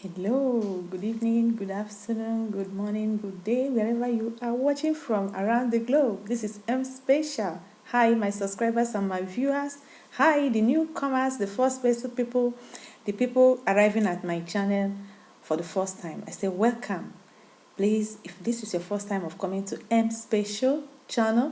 Hello, good evening, good afternoon, good morning, good day, wherever you are watching from around the globe. This is M Special. Hi, my subscribers and my viewers. Hi, the newcomers, the first person people, the people arriving at my channel for the first time. I say welcome. Please, if this is your first time of coming to M Special channel,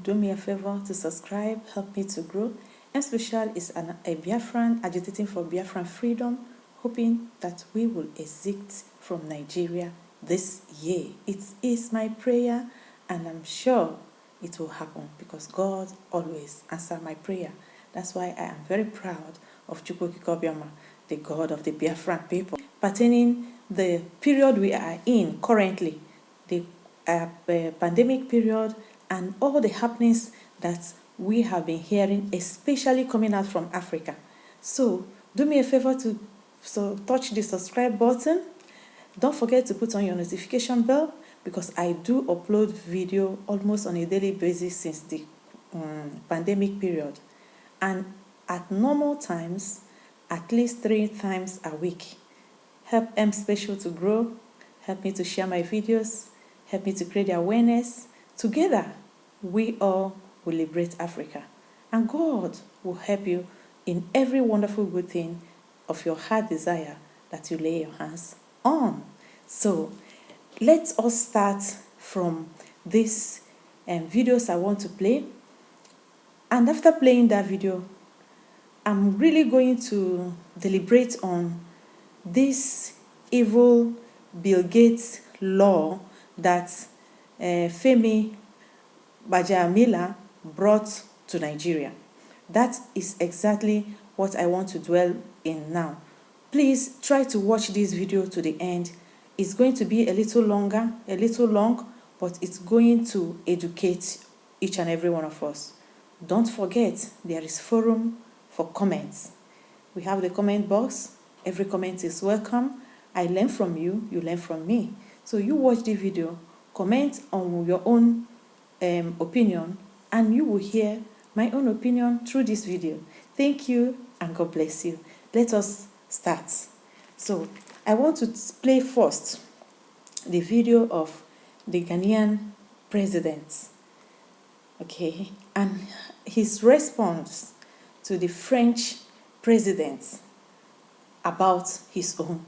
do me a favor to subscribe, help me to grow. M Special is a Biafran agitating for Biafran freedom, hoping that we will exit from Nigeria this year. It is my prayer, and I'm sure it will happen because God always answers my prayer. That's why I am very proud of Chukwukikobiama, the God of the Biafran people. Pertaining the period we are in currently, the pandemic period, and all the happenings that we have been hearing, especially coming out from Africa. So do me a favor to touch the subscribe button. Don't forget to put on your notification bell because I do upload video almost on a daily basis since the pandemic period. And at normal times, at least 3 times a week. Help M Special to grow, help me to share my videos, help me to create awareness. Together, we all will liberate Africa. And God will help you in every wonderful good thing of your heart desire that you lay your hands on. So, let us start from these videos I want to play. And after playing that video, I'm really going to deliberate on this evil Bill Gates law that Femi Bajamila brought to Nigeria. That is exactly what I want to dwell in now. Please try to watch this video to the end. It's going to be a little long, but it's going to educate each and every one of us. Don't forget, there is forum for comments. We have the comment box. Every comment is welcome. I learn from you, you learn from me. So you watch the video, comment on your own opinion, and you will hear my own opinion through this video. Thank you, and God bless you. Let us start. So I want to play first the video of the Ghanaian president, okay, and his response to the French president about his own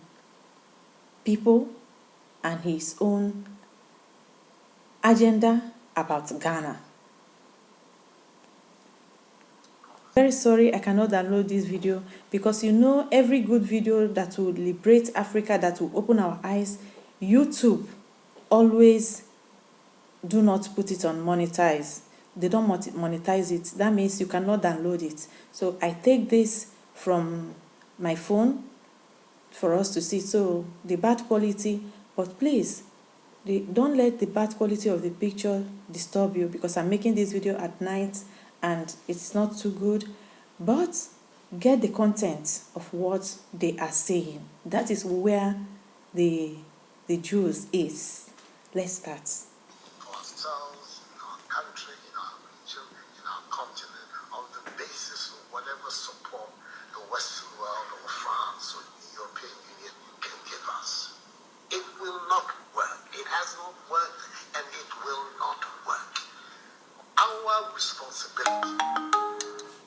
people and his own agenda about Ghana. Very sorry I cannot download this video because you know every good video that will liberate Africa, that will open our eyes, YouTube always do not put it on monetize. They don't monetize it. That means you cannot download it. So I take this from my phone for us to see. So the bad quality, but please, don't let the bad quality of the picture disturb you because I'm making this video at night and it's not too good. But get the content of what they are saying. That is where the juice is. Let's start. For ourselves, in our country, in our region, in our continent, on the basis of whatever support the Western world or France or the European Union can give us. It will not work. It has not worked and it will not work. Our responsibility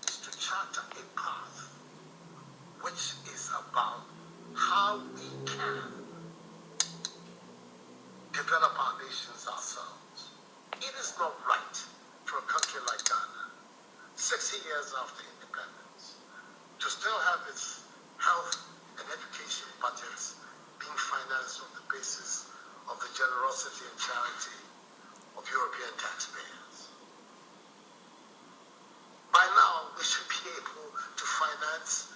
is to chart a path which is about how we can develop our nations ourselves. It is not right for a country like Ghana, 60 years after independence, to still have its health and education budgets being financed on the basis of the generosity and charity of European taxpayers. By now, we should be able to finance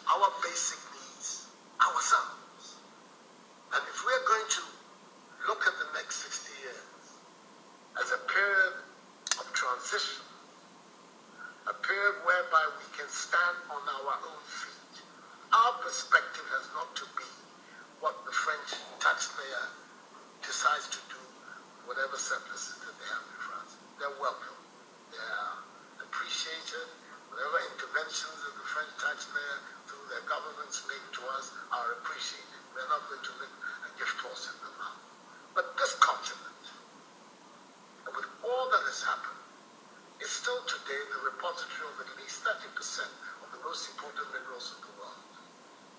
our basic needs ourselves. And if we're going to look at the next 60 years as a period of transition, a period whereby we can stand on our own feet, our perspective has not to be what the French taxpayer decides to do, whatever surpluses that they have in France. They're welcome. They are appreciated. Whatever interventions that the French taxpayer through their governments make to us are appreciated. appreciate it. We're not going to live a gift horse in the mouth. But this continent, and with all that has happened, is still today the repository of at least 30% of the most important minerals of the world.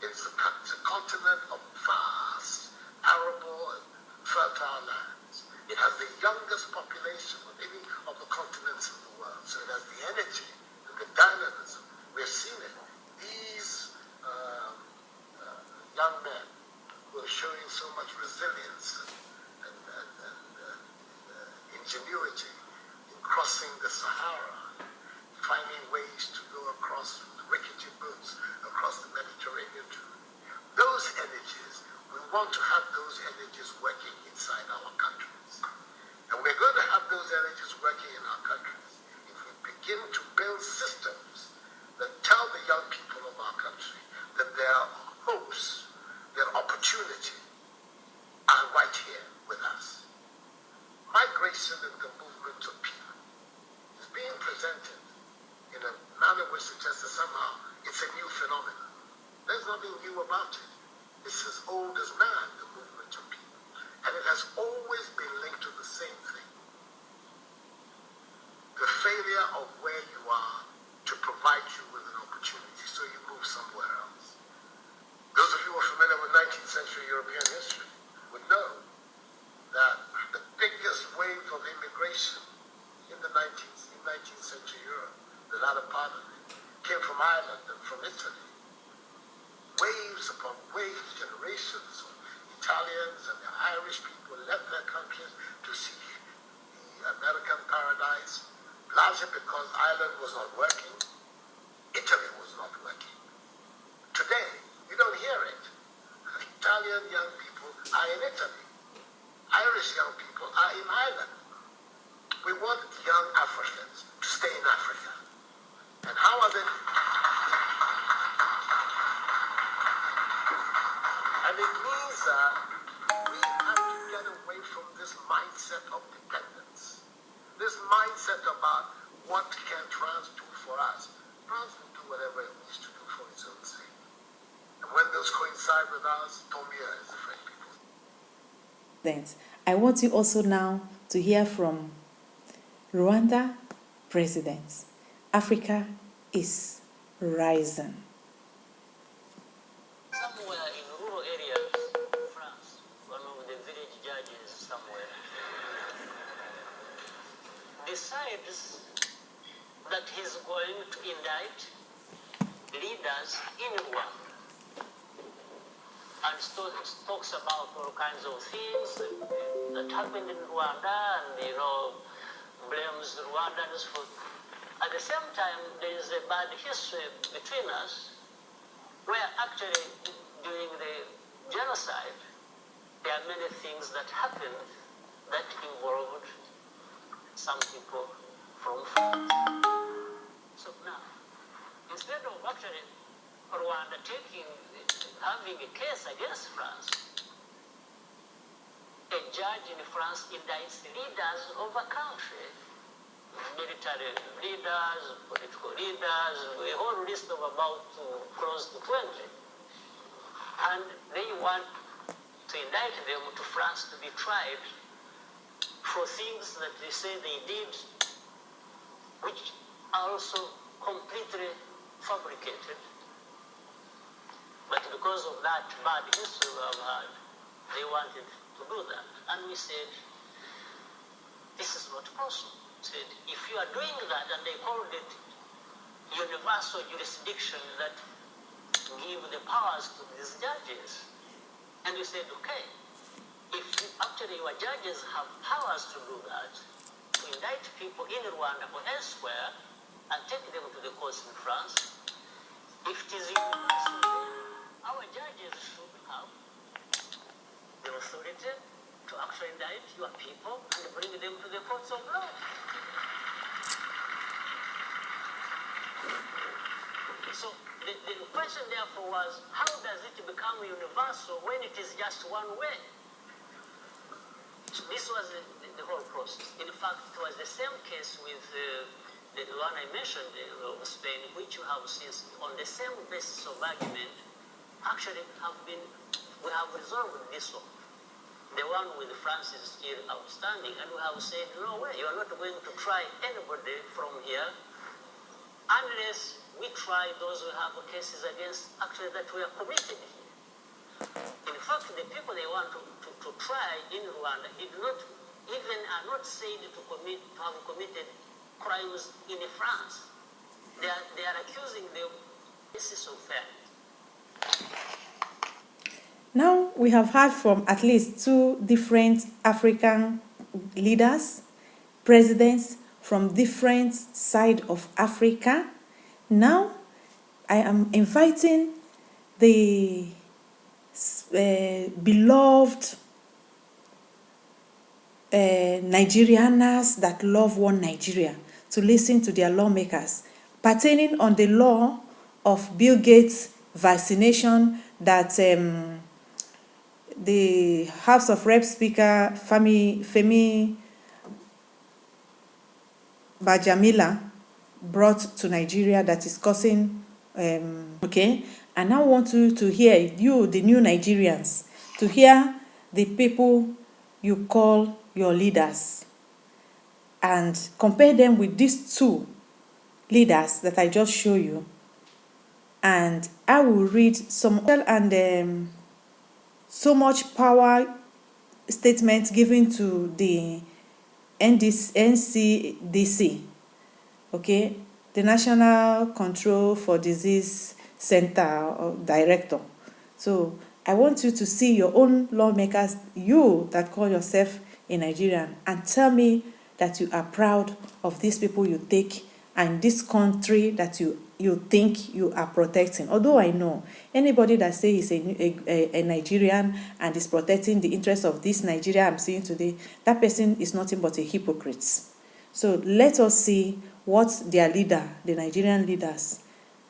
It's a continent of vast, arable, and fertile lands. It has the youngest population of any of the continents in the world. So it has the energy and the dynamism. We've seen it. These young men who are showing so much resilience and ingenuity in crossing the Sahara, finding ways to go across rickety boats across the Mediterranean too. Those energies, we want to have those energies working inside our countries. And we're going to have those energies working in our countries if we begin to build systems that tell the young people of our country that their hopes, their opportunity are right here with us. Migration and the movement of people is being presented in a manner which suggests that somehow it's a new phenomenon. There's nothing new about it. It's as old as man, the movement of people. And it has always been linked to the same thing. The failure of where you are to provide you with an opportunity, so you move somewhere else. Those of you who are familiar with 19th century European history would know that the biggest wave of immigration in the 19th century Europe, the latter part of it, came from Ireland and from Italy. Waves upon waves, generations of Italians and the Irish people left their countries to seek the American paradise, largely because Ireland was not working, Italy was not working. Today, you don't hear it. Italian young people are in Italy. Irish young people are in Ireland. We want young Africans to stay in Africa. And how are they? And it means that we have to get away from this mindset of dependence. This mindset about what can France do for us. France will do whatever it needs to do for its own sake. And when those coincide with ours, Tomia is the French people. I want you also now to hear from Rwanda president. Africa is rising. Somewhere in rural areas of France, one of the village judges somewhere decides that he's going to indict leaders in Rwanda and talks about all kinds of things that happened in Rwanda and, blames Rwandans for. At the same time, there is a bad history between us where actually during the genocide, there are many things that happened that involved some people from France. So now, instead of actually Rwanda having a case against France, a judge in France indicts leaders of a country, military leaders, political leaders, a whole list of about close to 20. And they want to indict them to France to be tried for things that they say they did, which are also completely fabricated. But because of that bad history we have had, they wanted to do that. And we said, this is not possible. We said, if you are doing that, and they called it universal jurisdiction that give the powers to these judges. And we said, okay, if actually your judges have powers to do that, to indict people in Rwanda or elsewhere, and take them to the courts in France, if it is universal, our judges should have the authority to actually indict your people and bring them to the courts of law. So the question therefore was, how does it become universal when it is just one way? So this was the whole process. In fact, it was the same case with the one I mentioned of Spain, which you have since, on the same basis of argument, actually we have resolved this one. The one with France is still outstanding, and we have said, no way, you are not going to try anybody from here unless we try those who have cases against actually that we are committed here. In fact, the people they want to try in Rwanda are not said to have committed crimes in France. They are accusing them. This is unfair. Now we have heard from at least 2 different African leaders, presidents from different sides of Africa. Now I am inviting the beloved Nigerians that love one Nigeria to listen to their lawmakers pertaining on the law of Bill Gates vaccination that the House of Rep Speaker Femi Bajamila brought to Nigeria that is causing okay. And I want you to hear, you the new Nigerians, to hear the people you call your leaders and compare them with these 2 leaders that I just show you. And I will read some and so much power statements given to the NCDC, okay, the National Control for Disease Center or Director. So I want you to see your own lawmakers, you that call yourself a Nigerian, and tell me that you are proud of these people you take and this country that you think you are protecting. Although I know anybody that says he's a Nigerian and is protecting the interests of this Nigeria I'm seeing today, that person is nothing but a hypocrite. So let us see what their leader, the Nigerian leaders,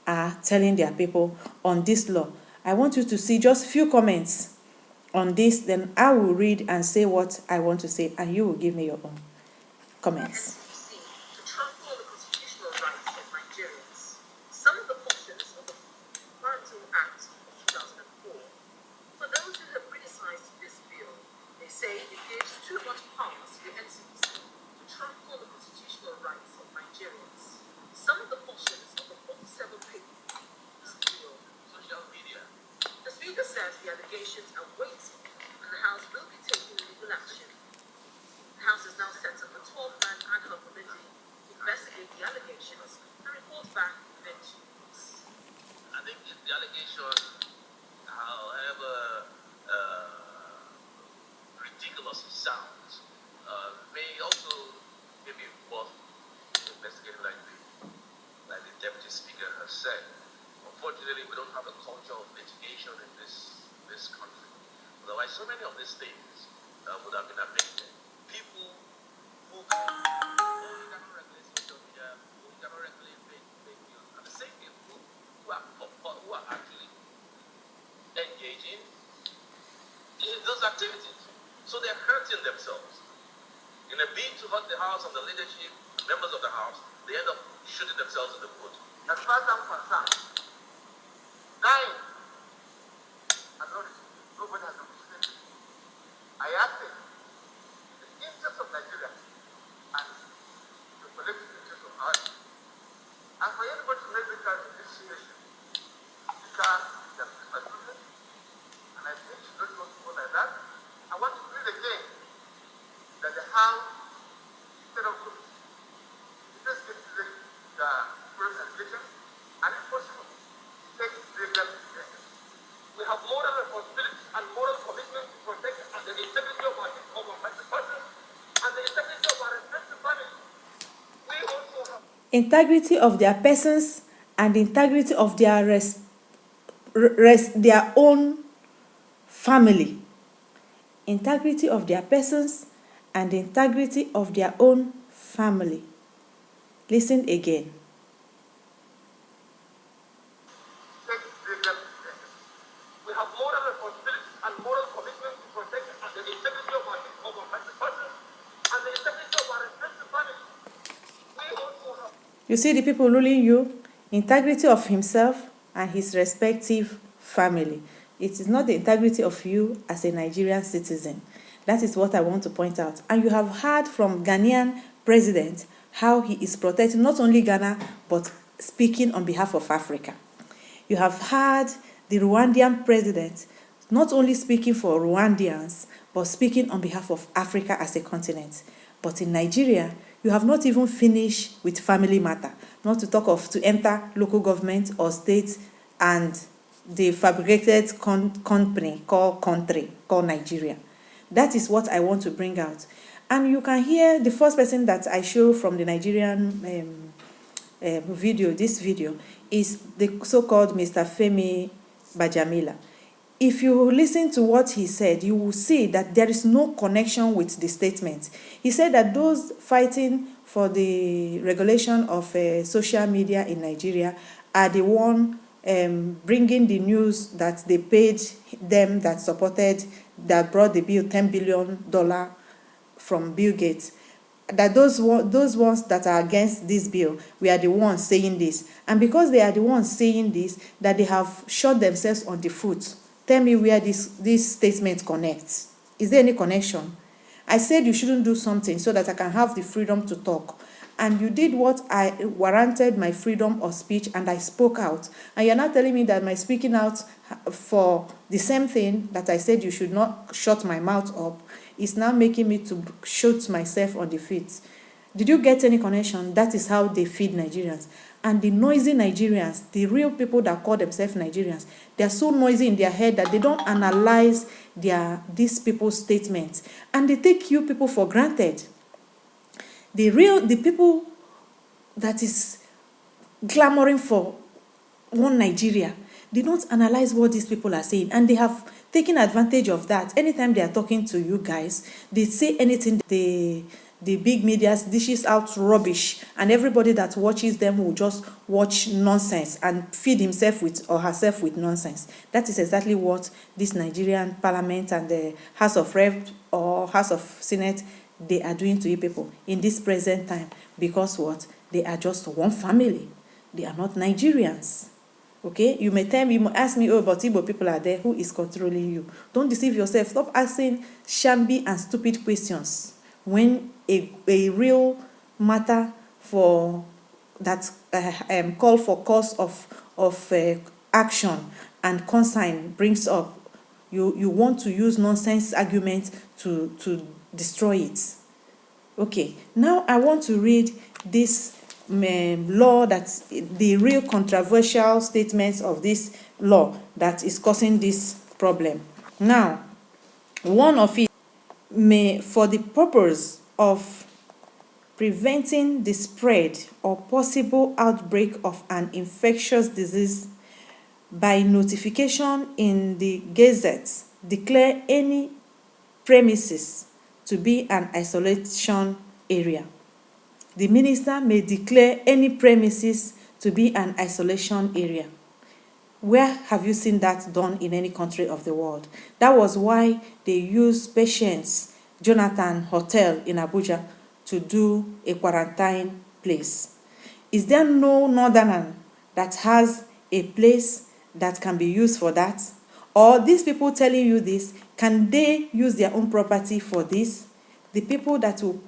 are telling their people on this law. I want you to see just few comments on this, then I will read and say what I want to say, and you will give me your own comments. To trample on the constitutional rights of Nigerians. Some of the portions of the Parental Act of 2004, for those who have criticized this bill, they say it gives too much power to the NCDC to trample on the constitutional rights of Nigerians. Some of the portions of the 47 pages of this bill, social media. The Speaker says the allegations are weighty and the House will be taking legal action. The House is now set up a 12-man ad hoc committee to investigate the allegations and report back within 2 weeks. I think if the allegation, however ridiculous it sounds, may also maybe worth investigating like the Deputy Speaker has said. Unfortunately, we don't have a culture of litigation in this country. Otherwise, so many of these things would have been abated. People who cannot regulate social media, who cannot regulate fake news, and the same people who are actually engaging in those activities. So they're hurting themselves. In a bid to hurt the House and the leadership, members of the House, they end up shooting themselves in the foot. As far as I'm concerned, 9 authorities, nobody has represented. I ask it, the interest of Nigeria and the collective interest of ours. And for anybody to make the card in this situation, because that's my children, and I think it's not going to go like that. I want to read again that the House, instead of investigating the first allegation, and if possible, take legal action. We have moral responsibility and moral commitment to protect the integrity of our person and the integrity of our respective family. We also have Integrity of their persons and the integrity of their own family. Integrity of their persons and the integrity of their own family. Listen again. take legal action. We have moral responsibility and moral commitment to protect the integrity of our person and the integrity of our respective family. We also have You see the people ruling you, integrity of himself and his respective family. It is not the integrity of you as a Nigerian citizen. That is what I want to point out. And you have heard from Ghanaian president how he is protecting not only Ghana, but speaking on behalf of Africa. You have heard the Rwandan president not only speaking for Rwandians, but speaking on behalf of Africa as a continent. But in Nigeria, you have not even finished with family matter, not to talk of to enter local government or state and the fabricated country called Nigeria. That is what I want to bring out. And you can hear the first person that I show from the Nigerian video, this video, is the so-called Mr. Femi Bajamila. If you listen to what he said, you will see that there is no connection with the statement. He said that those fighting for the regulation of social media in Nigeria are the one bringing the news that they paid them that brought the bill $10 billion from Bill Gates. That those ones that are against this bill, we are the ones saying this. And because they are the ones saying this, that they have shot themselves on the foot. Tell me where this statement connects. Is there any connection? I said you shouldn't do something so that I can have the freedom to talk. And you did what I warranted my freedom of speech, and I spoke out. And you're not telling me that my speaking out for the same thing that I said you should not shut my mouth up is now making me to shoot myself on the feet. Did you get any connection? That is how they feed Nigerians. And the noisy Nigerians, the real people that call themselves Nigerians, they are so noisy in their head that they don't analyze these people's statements. And they take you people for granted. The people that is clamoring for one Nigeria, they don't analyze what these people are saying. And they have taken advantage of that. Anytime they are talking to you guys, they say anything. The big media dishes out rubbish, and everybody that watches them will just watch nonsense and feed himself with or herself with nonsense. That is exactly what this Nigerian parliament and the House of Rep or House of Senate, they are doing to you people in this present time. Because what? They are just one family. They are not Nigerians. Okay? You may ask me, oh, but Igbo people are there. Who is controlling you? Don't deceive yourself. Stop asking shamby and stupid questions when a real matter for that call for cause of action and consign brings up. You want to use nonsense arguments to destroy it. Okay, now I want to read this law, that the real controversial statements of this law that is causing this problem. Now, one of it may, for the purpose of preventing the spread or possible outbreak of an infectious disease, by notification in the Gazette, declare any premises to be an isolation area. The minister may declare any premises to be an isolation area. Where have you seen that done in any country of the world? That was why they used Patience Jonathan Hotel in Abuja to do a quarantine place. Is there no northerner that has a place that can be used for that? Or these people telling you this, can they use their own property for this? The people that will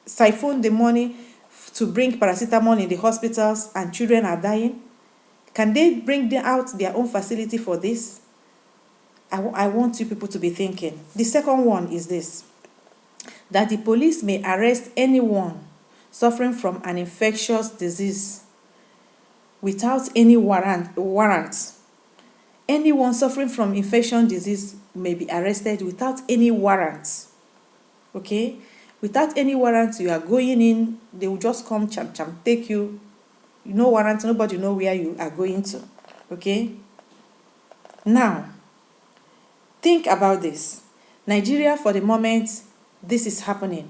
siphon the money to bring paracetamol in the hospitals and children are dying, can they bring out their own facility for this? I want you people to be thinking. The second one is this, that the police may arrest anyone suffering from an infectious disease without any warrant. Anyone suffering from infectious disease may be arrested without any warrant. Okay? Without any warrant, you are going in, they will just come, take you. No warrant, nobody know where you are going to. Okay? Now, think about this. Nigeria, for the moment, this is happening,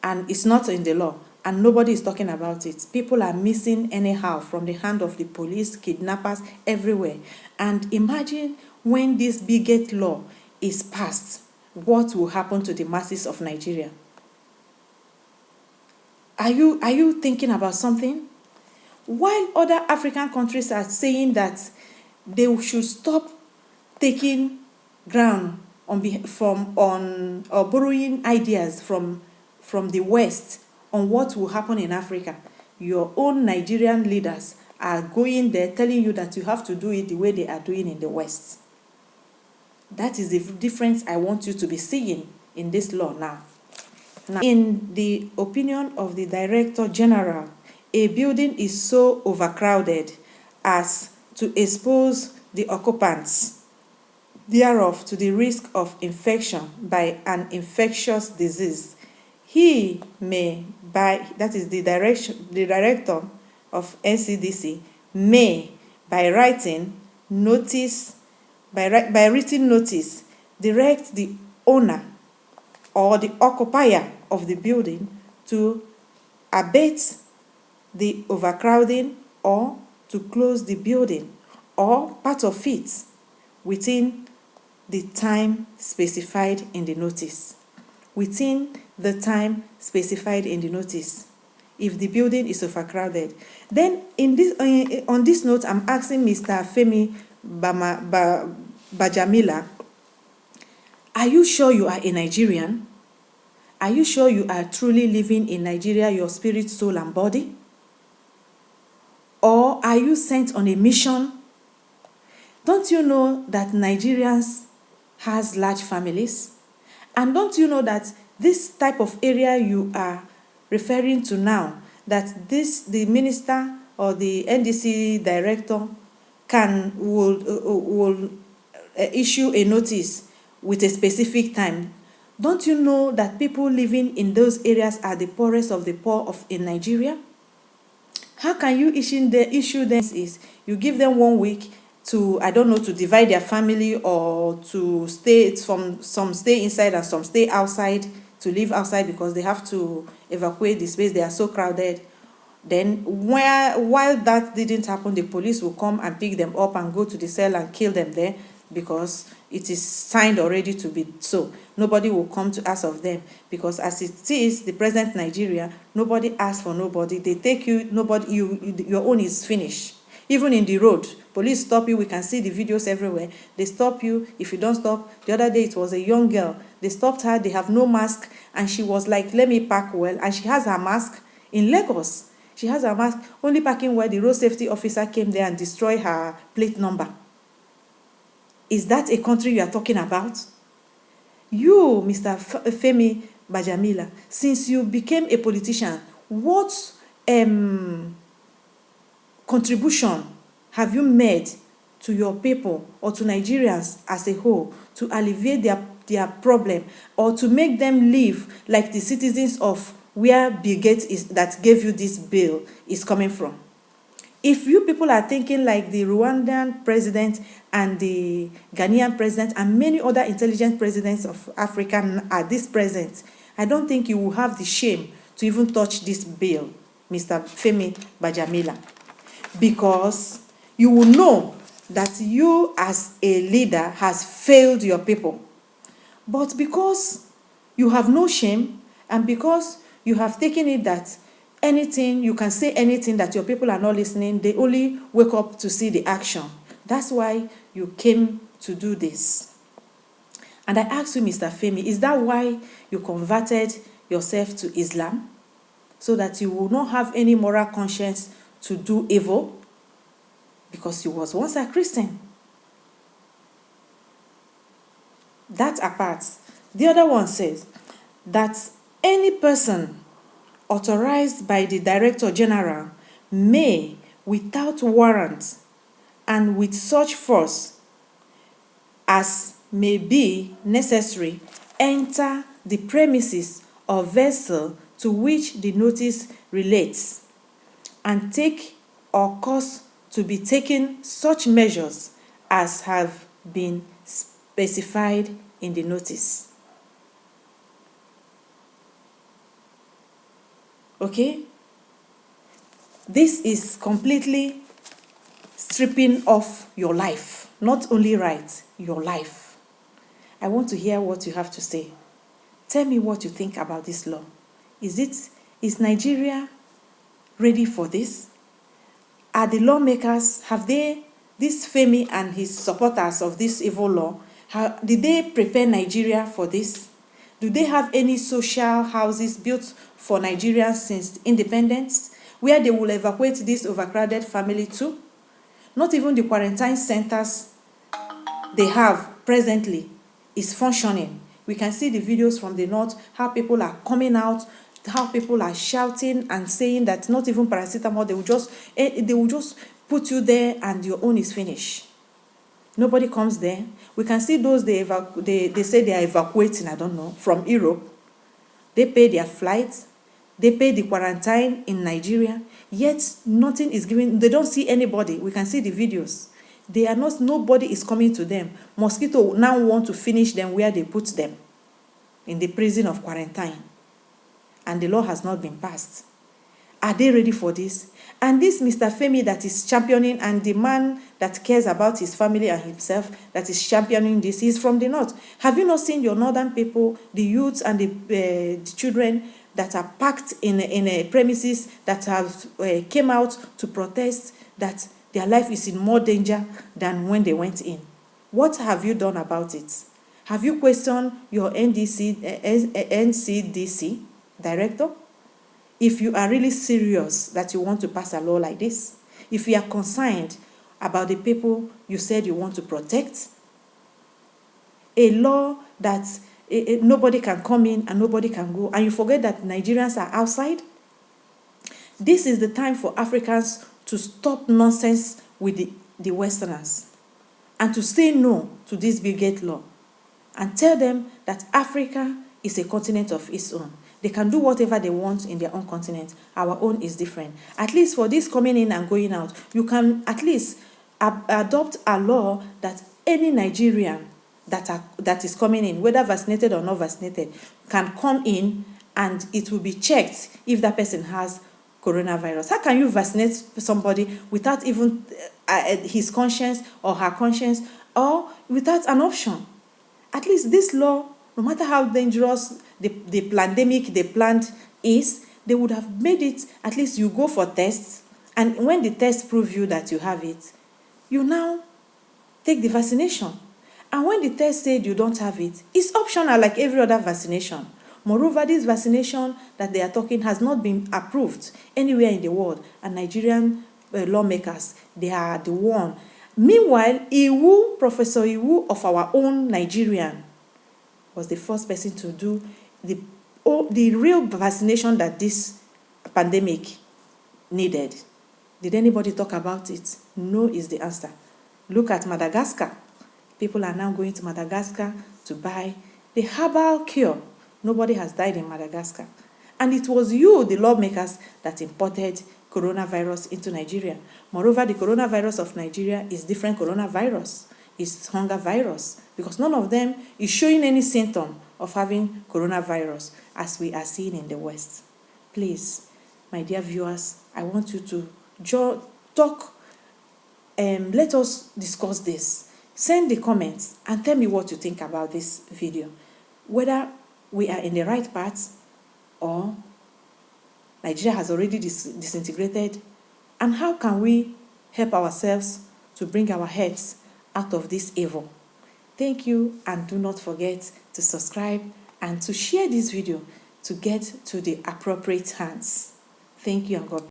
and it's not in the law, and nobody is talking about it. People are missing anyhow from the hand of the police, kidnappers, everywhere. And imagine when this bigot law is passed, what will happen to the masses of Nigeria? Are you thinking about something? While other African countries are saying that they should stop taking ground or borrowing ideas from the West on what will happen in Africa, your own Nigerian leaders are going there telling you that you have to do it the way they are doing in the West. That is the difference I want you to be seeing in this law now. In the opinion of the Director General, a building is so overcrowded as to expose the occupants thereof to the risk of infection by an infectious disease. He may, that is the director of NCDC, may, by written notice, direct the owner or the occupier of the building to abate the overcrowding or to close the building or part of it within the time specified in the notice. Within the time specified in the notice, if the building is overcrowded. Then on this note, I'm asking Mr. Femi Bajamila, are you sure you are a Nigerian? Are you sure you are truly living in Nigeria, your spirit, soul, and body? Or are you sent on a mission? Don't you know that Nigerians has large families? And don't you know that this type of area you are referring to now, that the minister or the NDC director will issue a notice with a specific time? Don't you know that people living in those areas are the poorest of the poor in Nigeria? How can you issue them? Is you give them 1 week to, I don't know, to divide their family or to stay, some stay inside and some stay outside, to live outside because they have to evacuate the space, they are so crowded. Then while that didn't happen, the police will come and pick them up and go to the cell and kill them there because it is signed already to be so. Nobody will come to ask of them because as it is, the present Nigeria, nobody asks for nobody. They take you, your own is finished. Even in the road, police stop you. We can see the videos everywhere. They stop you if you don't stop. The other day, it was a young girl. They stopped her. They have no mask. And she was like, let me park well. And she has her mask in Lagos. She has her mask, only parking where the road safety officer came there and destroyed her plate number. Is that a country you are talking about? You, Mr. Femi Bajamila, since you became a politician, what contribution have you made to your people or to Nigerians as a whole to alleviate their problem or to make them live like the citizens of where Bill Gates is that gave you this bill is coming from? If you people are thinking like the Rwandan president and the Ghanaian president and many other intelligent presidents of Africa at this present, I don't think you will have the shame to even touch this bill, Mr. Femi Bajamila, because you will know that you as a leader has failed your people. But because you have no shame and because you have taken it that anything, you can say anything that your people are not listening, they only wake up to see the action. That's why you came to do this. And I ask you, Mr. Femi, is that why you converted yourself to Islam? So that you will not have any moral conscience to do evil? Because you was once a Christian. That apart. The other one says that any person authorized by the Director General may, without warrant and with such force as may be necessary, enter the premises or vessel to which the notice relates and take or cause to be taken such measures as have been specified in the notice. Okay? This is completely stripping off your life. Not only right, your life. I want to hear what you have to say. Tell me what you think about this law. Is Nigeria ready for this? Are the lawmakers, have they, this Femi and his supporters of this evil law, did they prepare Nigeria for this? Do they have any social houses built for Nigerians since independence, where they will evacuate this overcrowded family to? Not even the quarantine centers they have presently is functioning. We can see the videos from the north, how people are coming out, how people are shouting and saying that not even paracetamol, they will just put you there and your own is finished. Nobody comes there. We can see those they say they are evacuating, I don't know, from Europe. They pay their flights. They pay the quarantine in Nigeria. Yet nothing is given. They don't see anybody. We can see the videos. They are not, nobody is coming to them. Mosquito now want to finish them where they put them, in the prison of quarantine. And the law has not been passed. Are they ready for this? And this Mr. Femi that is championing, and the man that cares about his family and himself that is championing this, he's from the north. Have you not seen your northern people, the youths and the children that are packed in a premises that have came out to protest that their life is in more danger than when they went in? What have you done about it? Have you questioned your NCDC director? If you are really serious that you want to pass a law like this, if you are concerned about the people you said you want to protect, a law that nobody can come in and nobody can go, and you forget that Nigerians are outside, this is the time for Africans to stop nonsense with the Westerners and to say no to this Bill Gates law and tell them that Africa is a continent of its own. They can do whatever they want in their own continent. Our own is different. At least for this coming in and going out, you can at least adopt a law that any Nigerian that is coming in, whether vaccinated or not vaccinated, can come in and it will be checked if that person has coronavirus. How can you vaccinate somebody without even his conscience or her conscience, or without an option? At least this law, no matter how dangerous the pandemic they planned is, they would have made it, at least you go for tests, and when the tests prove you that you have it, you now take the vaccination. And when the test said you don't have it, it's optional like every other vaccination. Moreover, this vaccination that they are talking has not been approved anywhere in the world, and Nigerian lawmakers, they are the one. Meanwhile, Iwu, Professor Iwu of our own Nigerian, was the first person to do the real vaccination that this pandemic needed. Did anybody talk about it? No is the answer. Look at Madagascar. People are now going to Madagascar to buy the herbal cure. Nobody has died in Madagascar. And it was you, the lawmakers, that imported coronavirus into Nigeria. Moreover, the coronavirus of Nigeria is different coronavirus. It's hunger virus, because none of them is showing any symptom of having coronavirus as we are seeing in the West. Please, my dear viewers, I want you to talk. Let us discuss this. Send the comments and tell me what you think about this video, whether we are in the right path or Nigeria has already disintegrated, and how can we help ourselves to bring our heads out of this evil. Thank you, and do not forget to subscribe and to share this video to get to the appropriate hands. Thank you, and God bless.